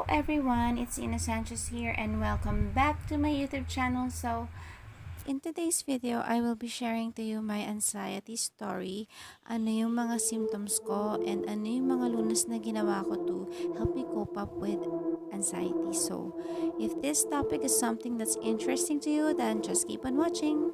everyone, it's Ina Sanchez here and welcome back to my YouTube channel. So, in today's video, I will be sharing to you my anxiety story, ano yung mga symptoms ko, and ano yung mga lunas na ginawa ko to help me cope up with anxiety. So, if this topic is something that's interesting to you, then just keep on watching.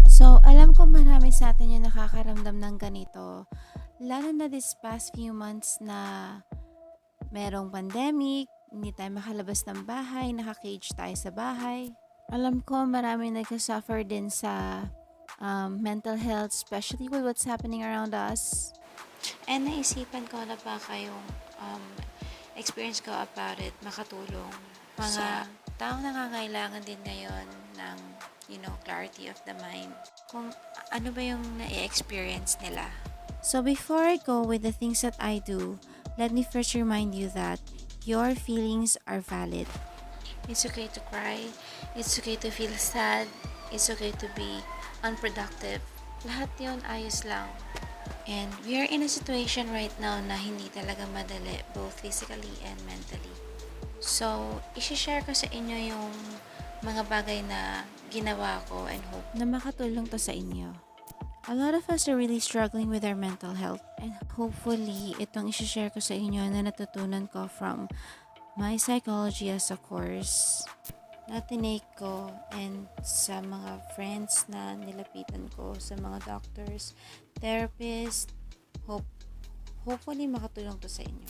So, alam ko marami sa atin yung nakakaramdam ng ganito. Lalo na this past few months na merong pandemic, hindi tayo makalabas ng bahay, naka-cage tayo sa bahay. Alam ko marami nagka-suffer din sa mental health, especially with what's happening around us. And naisipan ko na ba kayong experience ko about it, makatulong. Mga taong nangangailangan din ngayon ng clarity of the mind. Kung ano ba yung na-experience nila. So before I go with the things that I do, let me first remind you that your feelings are valid. It's okay to cry. It's okay to feel sad. It's okay to be unproductive. Lahat yun ayos lang. And we are in a situation right now na hindi talaga madali, both physically and mentally. So, isi-share ko sa inyo yung mga bagay na ginawa ko and hope na makatulong to sa inyo. A lot of us are really struggling with our mental health, and hopefully, itong isi-share ko sa inyo na natutunan ko from my psychology as a course na tinake ko and sa mga friends na nilapitan ko, sa mga doctors, therapists, hopefully makatulong to sa inyo.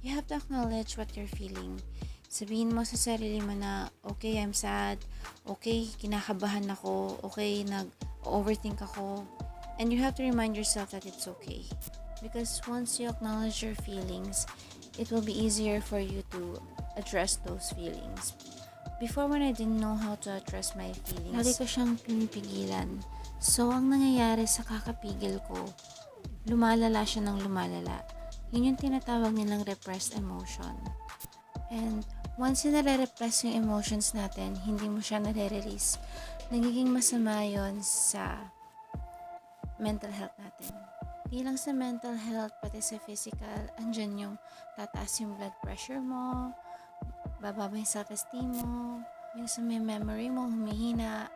You have to acknowledge what you're feeling. Sabihin mo sa sarili mo na, okay, I'm sad, okay, kinakabahan ako, okay, nag-overthink ako, and you have to remind yourself that it's okay. Because once you acknowledge your feelings, it will be easier for you to address those feelings. Before, when I didn't know how to address my feelings, lagi ko siyang pinipigilan. So, ang nangyayari sa kakapigil ko, lumalala siya ng lumalala. Yun yung tinatawag nilang repressed emotion. And once na nare-repress yung emotions natin, hindi mo siya nare-release, nagiging masama yun sa mental health natin. Di lang sa mental health, pati sa physical, andyan yung tataas yung blood pressure mo, bababa yung self-esteem mo, yung sa may memory mo, humihina.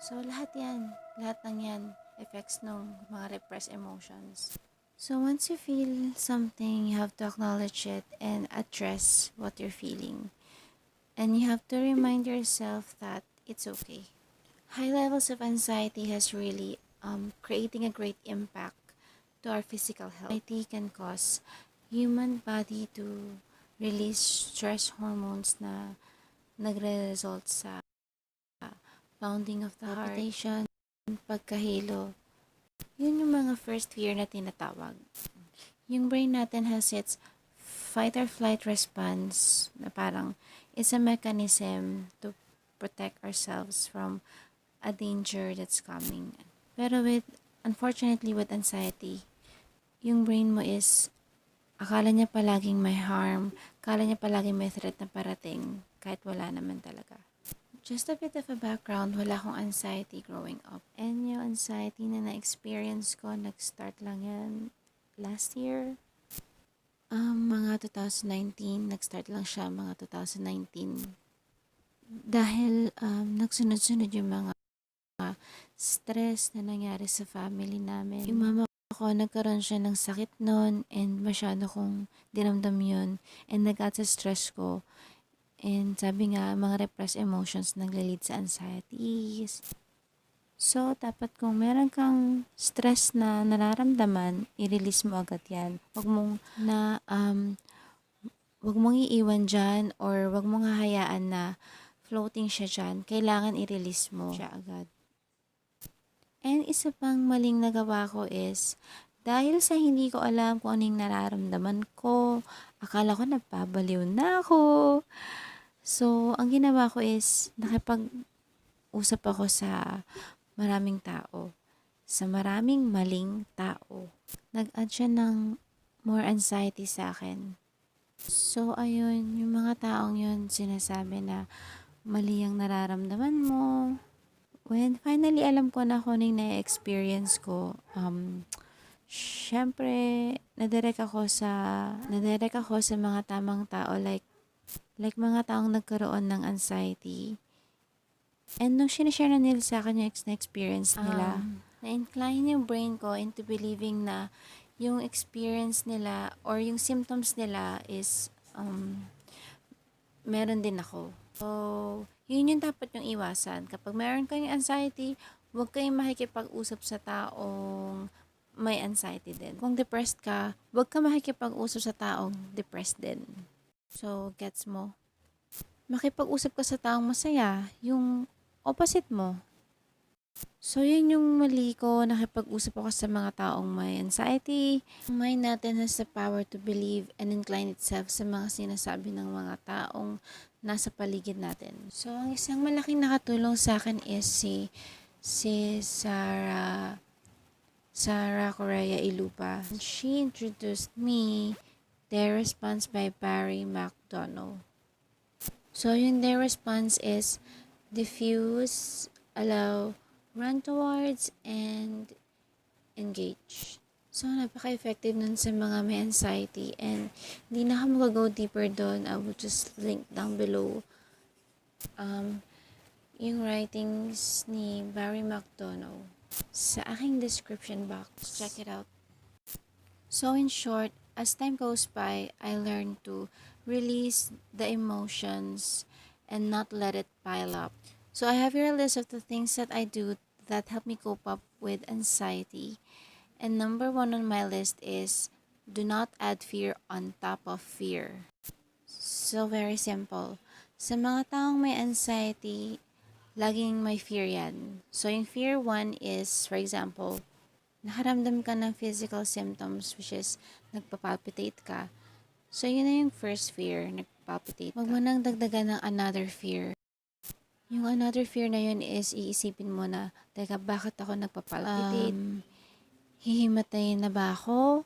So, lahat ng yan effects ng mga repressed emotions. So, once you feel something, you have to acknowledge it and address what you're feeling. And you have to remind yourself that it's okay. High levels of anxiety has really creating a great impact to our physical health. Anxiety can cause human body to release stress hormones na nagre-result sa pounding of the heart, palpitation, pagkahilo. Yun yung mga first fear na tinatawag. Yung brain natin has its fight or flight response na parang it's a mechanism to protect ourselves from a danger that's coming. Pero unfortunately with anxiety, yung brain mo is akala niya palaging may harm, akala niya palaging may threat na parating kahit wala naman talaga. Just a bit of a background, wala akong anxiety growing up. And yung anxiety na na-experience ko, nag-start lang yan last year. Mga 2019, nag-start lang siya mga 2019. Dahil nagsunod-sunod yung mga stress na nangyari sa family namin. Yung mama ko, nagkaroon siya ng sakit noon and masyado kong dinamdam yun. And nag-add sa stress ko. And sabi nga, mga repressed emotions naglalid sa anxieties. So, dapat kung meron kang stress na nararamdaman, i-release mo agad yan. Huwag mong iiwan dyan or huwag mong hahayaan na floating siya dyan. Kailangan i-release mo siya agad. And isa pang maling nagawa ko is, dahil sa hindi ko alam kung anong nararamdaman ko, akala ko nagpabaliw na ako. So, ang ginawa ko is, nakipag-usap ako sa maraming tao. Sa maraming maling tao. Nag-add siya ng more anxiety sa akin. So, ayun, yung mga taong yun sinasabi na mali ang nararamdaman mo. When finally alam ko na kung ano yung na-experience ko, syempre, nadirect ako sa mga tamang tao, like mga taong nagkaroon ng anxiety. And nung sinishare na nila sa akin yung na-experience nila, na-incline yung brain ko into believing na yung experience nila or yung symptoms nila is meron din ako. So, yun yung dapat yung iwasan. Kapag meron kayong anxiety, huwag kayong makikipag-usap sa taong may anxiety din. Kung depressed ka, huwag ka makikipag-usap sa taong depressed din. So, gets mo? Makipag-usap ka sa taong masaya, yung opposite mo. So, yun yung mali ko, nakipag-usap ako sa mga taong may anxiety. Ang mind natin has the power to believe and incline itself sa mga sinasabi ng mga taong nasa paligid natin. So, ang isang malaking nakatulong sa akin is si Sarah Correa Ilupa. She introduced me Their Response by Barry McDonough. So, yung their response is diffuse, allow, run towards, and engage. So, napaka-effective nun sa mga may anxiety. And hindi na ako mag-go deeper doon. I will just link down below yung writings ni Barry McDonough sa aking description box. Check it out. So, in short, as time goes by, I learned to release the emotions and not let it pile up. So, I have here a list of the things that I do that help me cope up with anxiety. And number one on my list is do not add fear on top of fear. So, very simple. Sa mga taong may anxiety, laging may fear yan. So, yung fear one is, for example, nakaramdam ka ng physical symptoms which is nagpapalpitate ka. So, yun na yung first fear, nagpapalpitate ka. Huwag mo nang dagdagan ng another fear. Yung another fear na yun is iisipin mo na, teka, bakit ako nagpapalpitate? Hihimatayin na ba ako?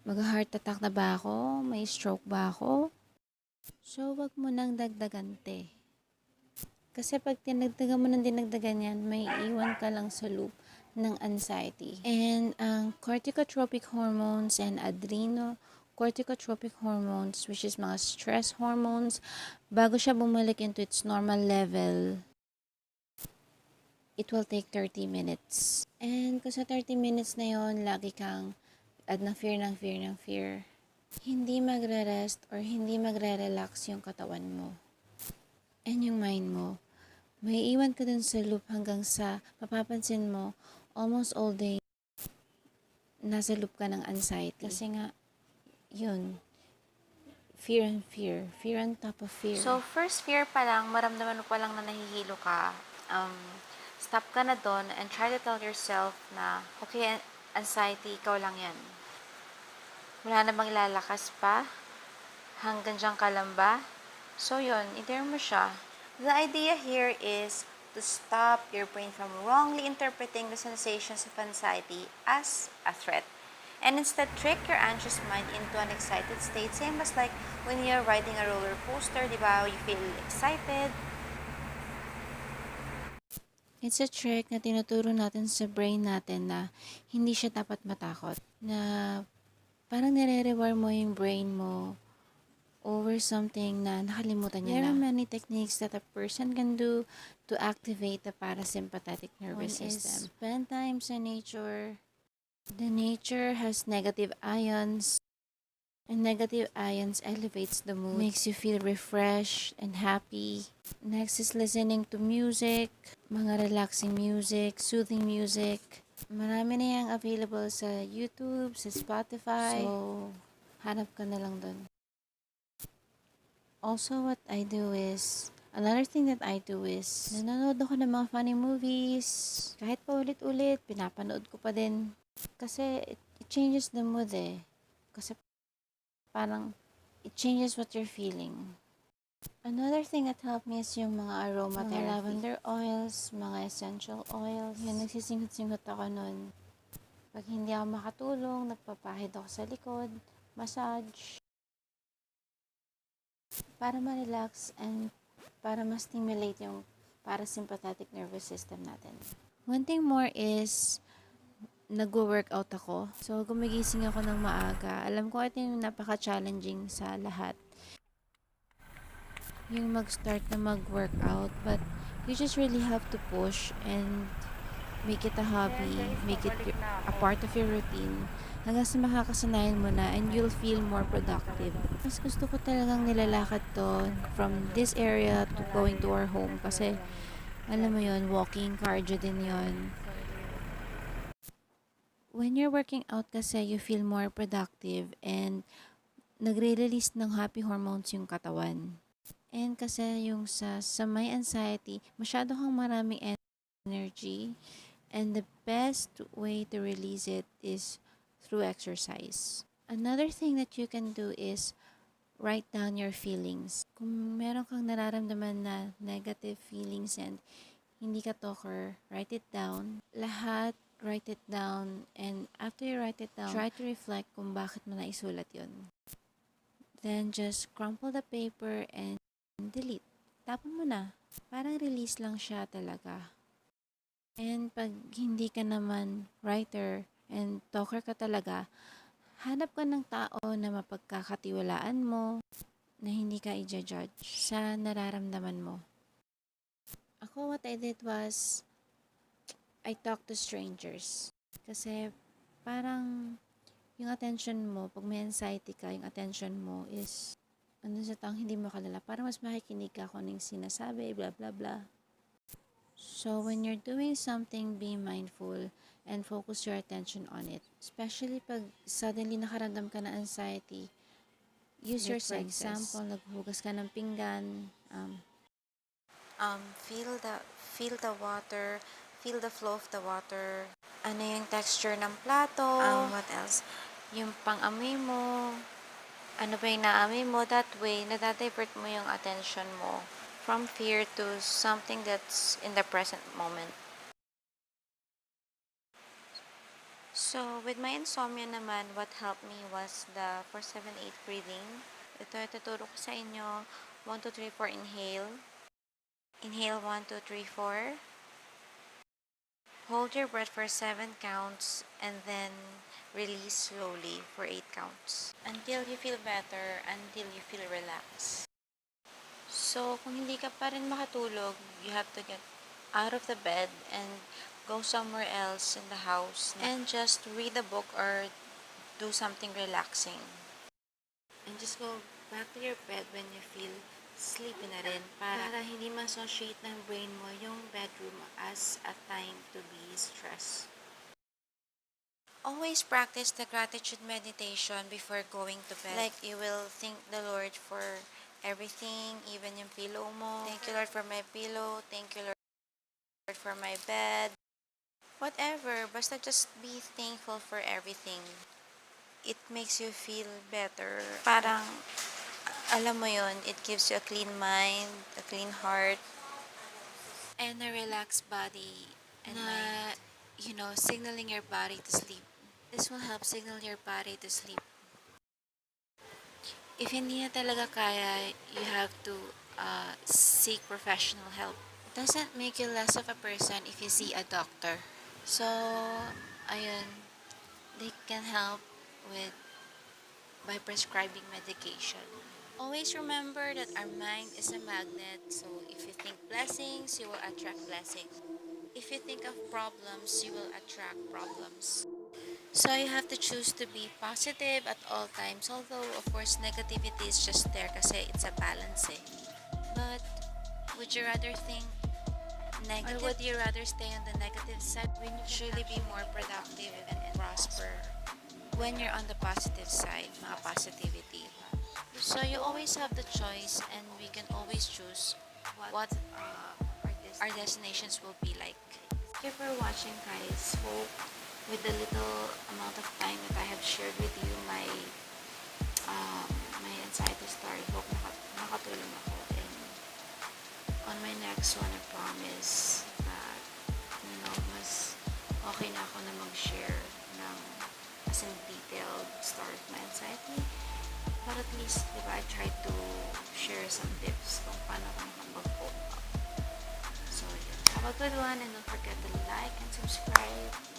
Mag-heart attack na ba ako? May stroke ba ako? So, wag mo nang dagdagan, te. Kasi pag dinagdagan mo nang dinagdagan yan, may iwan ka lang sa loop ng anxiety. And ang corticotropic hormones and adrenocorticotropic hormones, which is mga stress hormones, bago siya bumalik into its normal level, it will take 30 minutes. And kung sa 30 minutes na yon, lagi kang add ng fear, hindi magre-rest or hindi magre-relax yung katawan mo and yung mind mo. May iwan ka dun sa loop hanggang sa mapapansin mo almost all day nasa loop ka ng anxiety. Kasi nga, yun, fear on top of fear. So, first fear pa lang, maramdaman mo pa lang na nahihilo ka, stop ka na doon and try to tell yourself na, okay, anxiety, ikaw lang yan. Wala na bang ilalakas pa? Hanggang dyan ka lang ba? So yun, i-dare mo siya. The idea here is to stop your brain from wrongly interpreting the sensations of anxiety as a threat. And instead, trick your anxious mind into an excited state. Same as like when you're riding a roller coaster, di ba? You feel excited. It's a trick na tinuturo natin sa brain natin na hindi siya dapat matakot. Na parang nire-reward mo yung brain mo over something na nakalimutan niya na. There are many techniques that a person can do to activate the parasympathetic nervous system. Spend time sa nature. The nature has negative ions, and negative ions elevates the mood, makes you feel refreshed and happy. Next is listening to music, mga relaxing music, soothing music. Marami na yang available sa YouTube, sa Spotify. So, hanap ka na lang dun. Also, another thing that I do is, nanonood ako ng mga funny movies. Kahit pa ulit-ulit, pinapanood ko pa din. Kasi, it changes the mood eh. Kasi, parang, it changes what you're feeling. Another thing that helped me is yung mga aromatherapy. Mga lavender oils, mga essential oils. Yun, nagsisinghot-singhot ako nun. Pag hindi ako makatulong, nagpapahid ako sa likod, massage. para ma-relax and para ma-stimulate yung parasympathetic nervous system natin. One thing more is nagwo-workout ako. So, gumigising ako ng maaga. Alam ko ito yung napaka-challenging sa lahat. Yung mag-start na mag-workout. But, you just really have to push and make it a hobby. Make it a part of your routine. Hanggang sa makakasanayan mo na and you'll feel more productive. Mas gusto ko talagang nilalakad to from this area to going to our home. Kasi, alam mo yon, walking, cardio din yon. When you're working out kasi, you feel more productive and nagre-release ng happy hormones yung katawan. And kasi yung sa may anxiety, masyado kang maraming energy and the best way to release it is through exercise. Another thing that you can do is write down your feelings. Kung meron kang nararamdaman na negative feelings and hindi ka talker, write it down. Lahat, write it down. And after you write it down, try to reflect kung bakit mo naisulat yun. Then just crumple the paper and delete. Tapon mo na. Parang release lang siya talaga. And pag hindi ka naman writer and talker ka talaga, hanap ka ng tao na mapagkakatiwalaan mo, na hindi ka i-judge sa nararamdaman mo. Ako, what I did was, I talked to strangers. Kasi parang yung attention mo, pag may anxiety ka, yung attention mo is sa taong hindi mo kalala. Parang mas makikinig ka kung anong sinasabi, blah blah blah. So when you're doing something, be mindful and focus your attention on it. Especially pag suddenly nakaramdam ka ng anxiety, use your senses. For example, naghugas ka ng pinggan, feel the water, feel the flow of the water. Ano yung texture ng plato? What else? Yung pang-amoy mo. Ano ba yung naamoy mo? That way, nadadivert mo yung attention mo from fear to something that's in the present moment. So, with my insomnia naman, what helped me was the 4-7-8 breathing. Ito, ituturo ko sa inyo. 1, 2, 3, 4, inhale. Inhale, 1, 2, 3, 4. Hold your breath for 7 counts and then release slowly for 8 counts. Until you feel better, until you feel relaxed. So, kung hindi ka pa rin makatulog, you have to get out of the bed and go somewhere else in the house and just read a book or do something relaxing. And just go back to your bed when you feel sleepy na rin para hindi ma-associate ng brain mo yung bedroom as a time to be stressed. Always practice the gratitude meditation before going to bed. Like you will thank the Lord for everything, even yung pillow mo. Thank you, Lord, for my pillow. Thank you, Lord, for my bed. Whatever, basta just be thankful for everything. It makes you feel better. Parang, alam mo yun, it gives you a clean mind, a clean heart, and a relaxed body and mind. Signaling your body to sleep. This will help signal your body to sleep. If hindi na talaga kaya, you have to seek professional help. It doesn't make you less of a person if you see a doctor. So, ayun, they can help by prescribing medication. Always remember that our mind is a magnet, so if you think blessings, you will attract blessings. If you think of problems, you will attract problems. So you have to choose to be positive at all times, although of course negativity is just there kasi it's a balancing. But would you rather think negative, or would you rather stay on the negative side? When you truly be more productive and prosper when you're on the positive side, mga positivity. So you always have the choice and we can always choose what our destinations will be like. Thank you for watching, guys. Hope with the little amount of time that I have shared with you my anxiety story, hope nakatulong ako. And on my next one, I promise that mas okay na ako na mag-share ng as in detailed story of my anxiety. But But at least, di ba, I tried to share some tips kung paano ko makapag-cope up. So, yun. Have a good one and don't forget to like and subscribe.